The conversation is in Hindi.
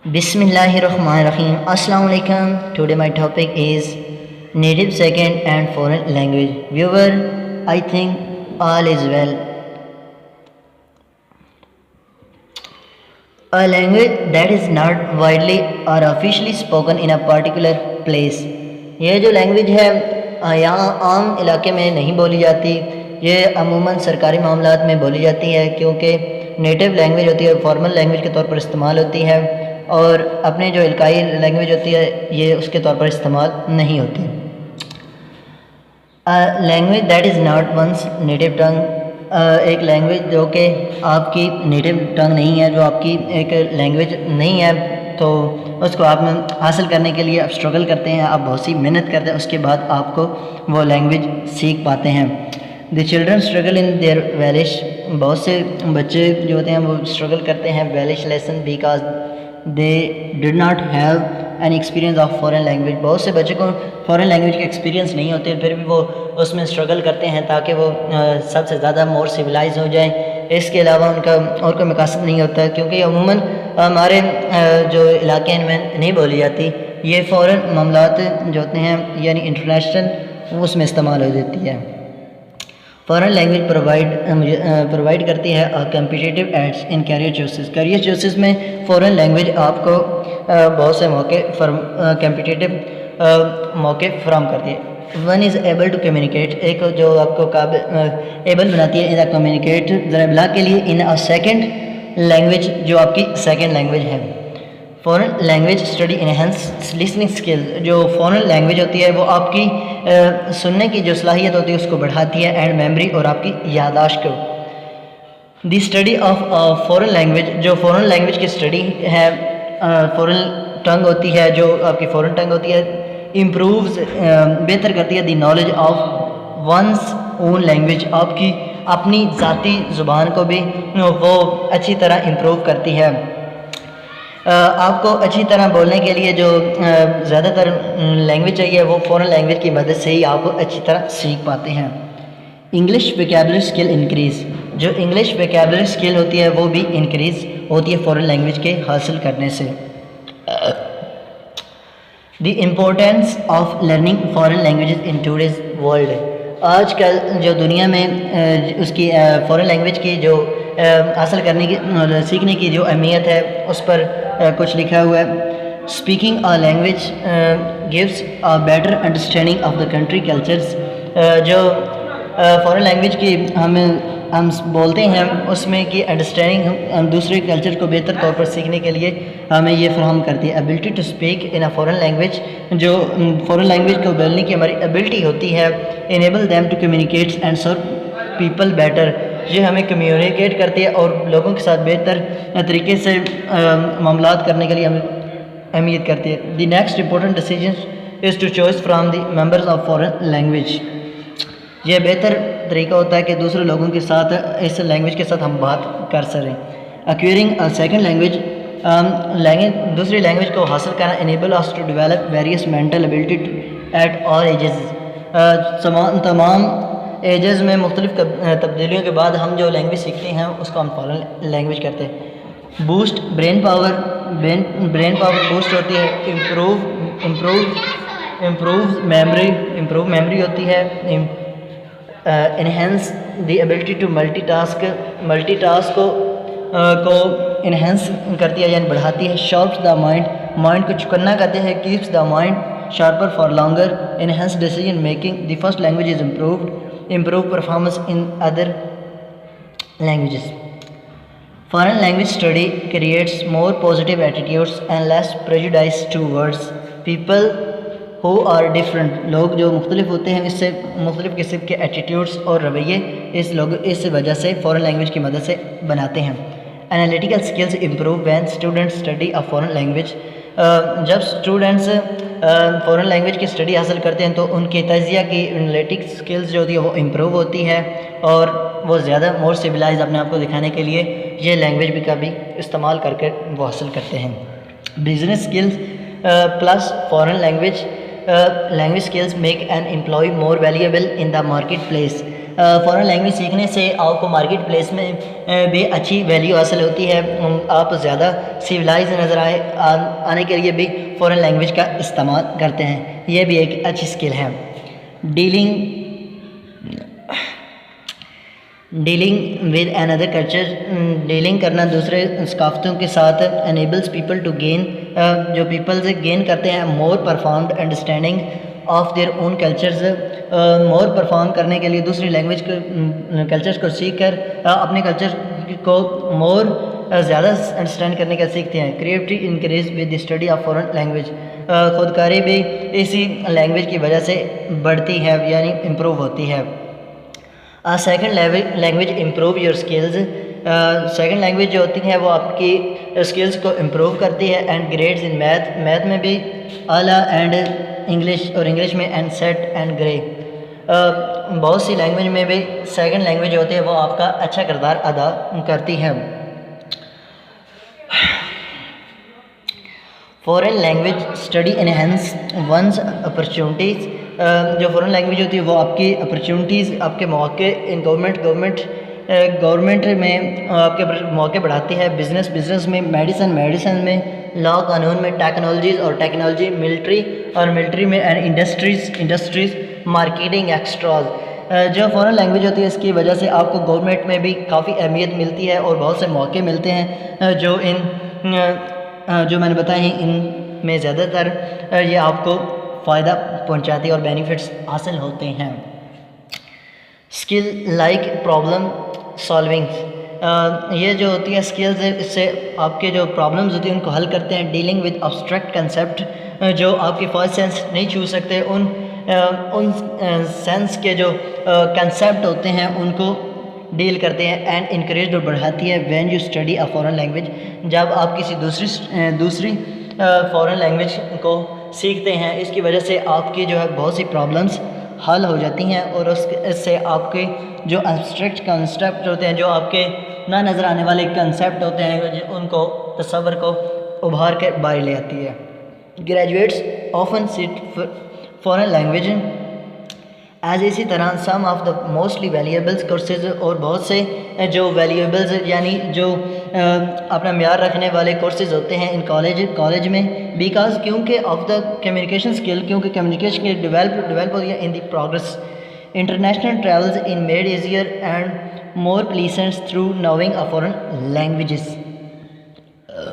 Bismillahirrahmanirrahim. Assalamu alaikum. Today my topic is native second and foreign language. Viewer, I think all is well. A language that is not widely or officially spoken in a particular place. ये जो लैंग्वेज है यहाँ आम इलाके में नहीं बोली जाती, ये अमूमन सरकारी मामलात में बोली जाती है क्योंकि नेटिव लैंग्वेज होती है, फॉर्मल लैंग्वेज के तौर पर इस्तेमाल होती है और अपने जो इलाकाई लैंग्वेज होती है ये उसके तौर पर इस्तेमाल नहीं होती। Language that is not one's native tongue, एक लैंग्वेज जो कि आपकी नेटिव टंग नहीं है, जो आपकी एक लैंग्वेज नहीं है, तो उसको आप हासिल करने के लिए आप स्ट्रगल करते हैं, आप बहुत सी मेहनत करते हैं, उसके बाद आपको वो लैंग्वेज सीख पाते हैं। The children struggle in their Welsh, बहुत से बच्चे जो होते हैं वो स्ट्रगल करते हैं Welsh lesson because they did not have an experience of foreign language. बहुत से बच्चों को फॉरेन लैंग्वेज के एक्सपीरियंस नहीं होते, फिर भी वो उसमें स्ट्रगल करते हैं ताकि वो सबसे ज़्यादा मोर सिविलाइज हो जाए। इसके अलावा उनका और कोई मकसद नहीं होता क्योंकि अमूमन हमारे जो इलाके हैं इनमें नहीं बोली जाती, ये फ़ॉरेन मामलात जो होते हैं यानी इंटरनेशनल उसमें इस्तेमाल हो जाती है। फॉरेन लैंग्वेज प्रोवाइड करती है competitive aids in career choices. Career choices में फ़ॉरेन लैंग्वेज आपको बहुत से मौके कम्पिटिटिव मौके फराहम करती है। One is able to communicate, एक जो आपको एबल बनाती है इन कम्युनिकेट ज़राबला के लिए इन अ सेकेंड लैंग्वेज जो आपकी सेकेंड लैंग्वेज है। Foreign language study enhance listening skill, जो फॉरेन लैंग्वेज होती है वो आपकी सुनने की जो सलाहियत होती है उसको बढ़ाती है एंड मेमोरी और आपकी याददाश्त को। दी स्टडी ऑफ फॉरेन लैंग्वेज, जो फॉरेन लैंग्वेज की स्टडी है, फॉरेन टंग होती है, जो आपकी फॉरेन टंग होती है, इम्प्रूव्स बेहतर करती है the knowledge of one's own language, आपकी अपनी ज़ाती ज़ुबान को भी वो अच्छी तरह इम्प्रूव करती है। आपको अच्छी तरह बोलने के लिए जो ज़्यादातर लैंग्वेज चाहिए वो फॉरेन लैंग्वेज की मदद से ही आप अच्छी तरह सीख पाते हैं। इंग्लिश वोकैबुलरी स्किल इंक्रीज़, जो इंग्लिश वोकैबुलरी स्किल होती है वो भी इंक्रीज़ होती है फॉरेन लैंग्वेज के हासिल करने से। The importance of learning foreign languages in today's world, आजकल जो दुनिया में उसकी फॉरेन लैंग्वेज की जो हासिल करने की सीखने की जो अहमियत है उस पर कुछ लिखा हुआ है। Speaking a language gives a better understanding of the country cultures, जो फॉरेन लैंग्वेज की हम बोलते हैं उसमें की अंडरस्टैंडिंग हम दूसरे कल्चर को बेहतर तौर पर सीखने के लिए हमें ये फराहम करती है। Ability to speak in a foreign language, जो फॉरेन लैंग्वेज को बोलने की हमारी एबिलिटी होती है, enable them to communicate and serve people better, ये हमें कम्युनिकेट करती है और लोगों के साथ बेहतर तरीके से मामलात करने के लिए हमें अहमियत करती है। The next important decision is to choice from the members of foreign language, यह बेहतर तरीका होता है कि दूसरे लोगों के साथ इस लैंग्वेज के साथ हम बात कर सकें। एक्वायरिंग अ सेकेंड लैंग्वेज, दूसरी लैंग्वेज को हासिल करना enable us to develop various mental ability at all ages, तमाम एजेस में मुख्तलिफ तब्दीलियों के बाद हम जो लैंग्वेज सीखते हैं उसको हम फॉरेन लैंग्वेज कहते हैं। बूस्ट ब्रेन पावर बूस्ट होती है। इम्प्रूव मेमोरी होती है। Enhance the ability to multitask को इन्हेंस करती है यानी बढ़ाती है। शार्प्स द माइंड को चुकन्ना कहते हैं। Keeps the mind sharper for longer. Enhance decision making. The first language is improve performance in other languages. Foreign language study creates more positive attitudes and less prejudice towards people who are different. लोग जो मुख्तलिफ होते हैं इससे मुख्तलिफ किस्म के एटीट्यूड्स और रवैये इस वजह से फ़ॉरेन लैंग्वेज की मदद से बनाते हैं। Analytical skills improve when students study a foreign language, जब स्टूडेंट्स फ़ॉरेन लैंग्वेज की स्टडी हासिल करते हैं तो उनकी तजिया की एनालिटिक स्किल्स जो होती है वो इम्प्रूव होती है और वो ज़्यादा मोर सिविलाइज अपने आप को दिखाने के लिए ये लैंग्वेज भी का भी इस्तेमाल करके वो हासिल करते हैं। Business skills plus foreign language skills make an employ more valuable in the market place, foreign language सीखने से आपको मार्केट प्लेस में भी अच्छी वैल्यू हासिल होती है। आप ज़्यादा सिविलाइज नज़र आने के लिए भी फ़ॉरेन लैंग्वेज का इस्तेमाल करते हैं। यह भी एक अच्छी स्किल है। Dealing with another culture, dealing करना दूसरे सकाफ़तों के साथ एनेबल्स पीपल टू गेन, जो पीपल से गेन करते हैं more performed understanding of their own cultures, more perform करने के लिए दूसरी लैंग्वेज को कल्चर्स को सीख कर अपने कल्चर को मोर ज़्यादा अंडरस्टैंड करने का सीखते हैं। Creativity increase with the study of foreign language, खुदकारी भी इसी लैंग्वेज की वजह से बढ़ती है यानी इम्प्रूव होती है। Second language improve your skills, second language जो होती है वो आपकी स्किल्स को इम्प्रूव करती है। एंड ग्रेड्स इन मैथ में भी आला, एंड इंग्लिश और इंग्लिश में एंड सेट एंड ग्रे, बहुत सी लैंग्वेज में भी सेकेंड लैंग्वेज होती है वो आपका अच्छा किरदार अदा करती है। Foreign language study enhance one's opportunities, जो फॉरेन लैंग्वेज होती है वो आपकी अपॉर्चुनिटीज़, आपके मौके इन गवर्नमेंट में आपके मौके बढ़ाती है। बिज़नेस में, मेडिसिन में, लॉ कानून में, टेक्नोलॉजी मिलिट्री में, एंड इंडस्ट्रीज़ मार्केटिंग एक्स्ट्राज, जो फॉरेन लैंग्वेज होती है इसकी वजह से आपको गवर्नमेंट में भी काफ़ी अहमियत मिलती है और बहुत से मौके मिलते हैं जो मैंने बताए हैं। इनमें ज़्यादातर ये आपको फ़ायदा पहुंचाती है और बेनिफिट्स हासिल होते हैं। स्किल लाइक प्रॉब्लम सॉल्विंग, ये जो होती है स्किल्स है इससे आपके जो प्रॉब्लम्स होती हैं उनको हल करते हैं। डीलिंग विद अब्स्ट्रैक्ट कंसेप्ट, जो आपकी फर्स्ट सेंस नहीं छू सकते उन सेंस के जो कंसेप्ट होते हैं उनको डील करते हैं। एंड इनकरेज और बढ़ाती है when you study a foreign language, जब आप किसी दूसरी फॉरेन लैंग्वेज को सीखते हैं इसकी वजह से आपकी जो है बहुत सी प्रॉब्लम्स हल हो जाती हैं और इससे आपके जो एब्स्ट्रैक्ट कंसेप्ट होते हैं, जो आपके ना नज़र आने वाले कंसेप्ट होते हैं, उनको तस्वर को उभार के बाहर ले आती है। Graduates often cite foreign language as, इसी तरह some of the mostly valuables courses, और बहुत से जो वैल्यूएबल्स यानी जो अपना म्यार रखने वाले कोर्सेज होते हैं इन कॉलेज में, बिकॉज क्योंकि ऑफ द कम्युनिकेशन स्किल, क्योंकि कम्युनिकेशन स्किल डेवलप होती है in the progress. International travels in made easier and more pleasant through knowing a foreign languages।